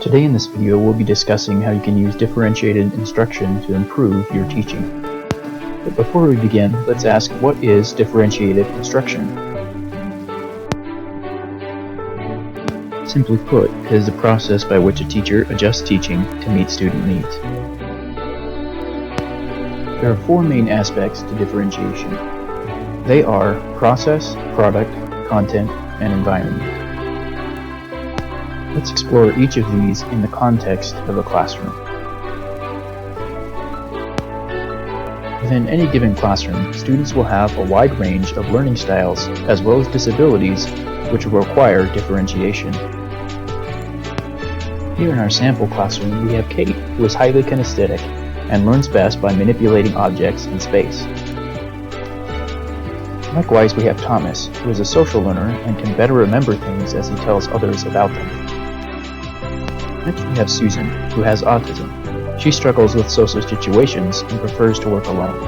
Today in this video we'll be discussing how you can use differentiated instruction to improve your teaching. But before we begin, let's ask, what is differentiated instruction? Simply put, it is the process by which a teacher adjusts teaching to meet student needs. There are four main aspects to differentiation. They are process, product, content, and environment. Let's explore each of these in the context of a classroom. Within any given classroom, students will have a wide range of learning styles as well as disabilities which will require differentiation. Here in our sample classroom we have Kate, who is highly kinesthetic and learns best by manipulating objects in space. Likewise, we have Thomas, who is a social learner and can better remember things as he tells others about them. Next we have Susan, who has autism. She struggles with social situations and prefers to work alone.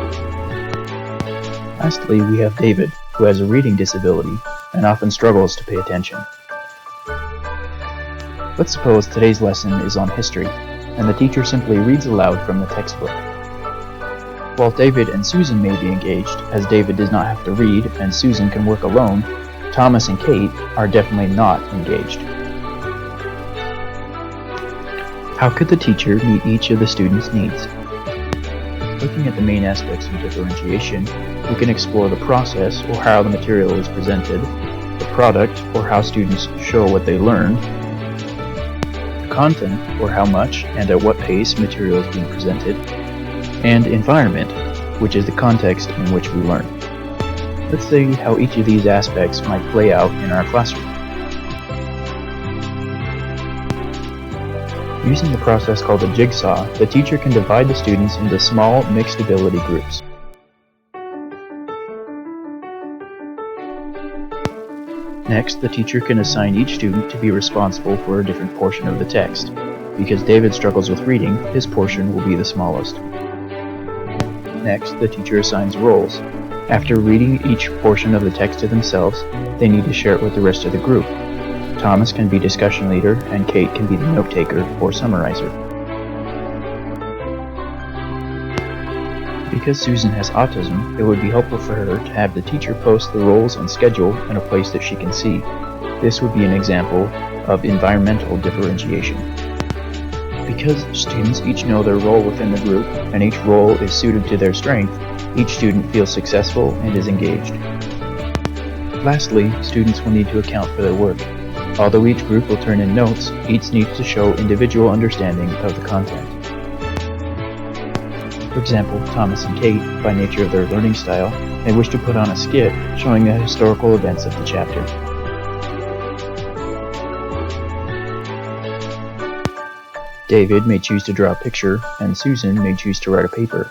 Lastly, we have David, who has a reading disability and often struggles to pay attention. Let's suppose today's lesson is on history, and the teacher simply reads aloud from the textbook. While David and Susan may be engaged, as David does not have to read and Susan can work alone, Thomas and Kate are definitely not engaged. How could the teacher meet each of the students' needs? Looking at the main aspects of differentiation, we can explore the process, or how the material is presented, the product, or how students show what they learned, the content, or how much and at what pace material is being presented, and environment, which is the context in which we learn. Let's see how each of these aspects might play out in our classroom. Using the process called a jigsaw, the teacher can divide the students into small, mixed ability groups. Next, the teacher can assign each student to be responsible for a different portion of the text. Because David struggles with reading, his portion will be the smallest. Next, the teacher assigns roles. After reading each portion of the text to themselves, they need to share it with the rest of the group. Thomas can be discussion leader, and Kate can be the note taker or summarizer. Because Susan has autism, it would be helpful for her to have the teacher post the roles and schedule in a place that she can see. This would be an example of environmental differentiation. Because students each know their role within the group, and each role is suited to their strength, each student feels successful and is engaged. Lastly, students will need to account for their work. Although each group will turn in notes, each needs to show individual understanding of the content. For example, Thomas and Kate, by nature of their learning style, may wish to put on a skit showing the historical events of the chapter. David may choose to draw a picture, and Susan may choose to write a paper.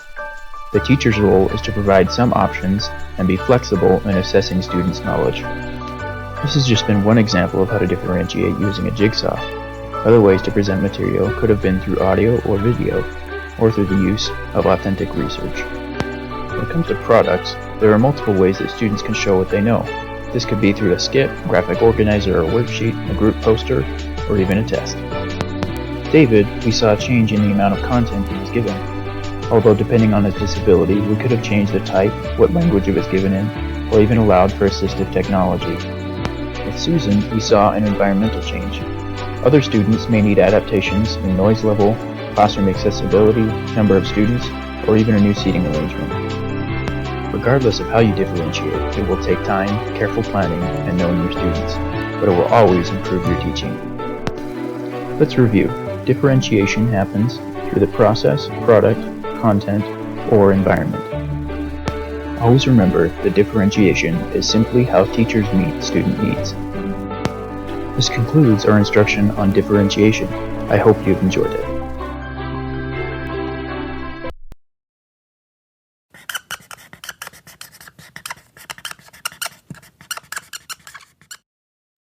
The teacher's role is to provide some options and be flexible in assessing students' knowledge. This has just been one example of how to differentiate using a jigsaw. Other ways to present material could have been through audio or video, or through the use of authentic research. When it comes to products, there are multiple ways that students can show what they know. This could be through a skit, graphic organizer or worksheet, a group poster, or even a test. David, we saw a change in the amount of content he was given. Although depending on his disability, we could have changed the type, what language it was given in, or even allowed for assistive technology. With Susan, we saw an environmental change. Other students may need adaptations in noise level, classroom accessibility, number of students, or even a new seating arrangement. Regardless of how you differentiate, it will take time, careful planning, and knowing your students, but it will always improve your teaching. Let's review. Differentiation happens through the process, product, content, or environment. Always remember that differentiation is simply how teachers meet student needs. This concludes our instruction on differentiation. I hope you've enjoyed it.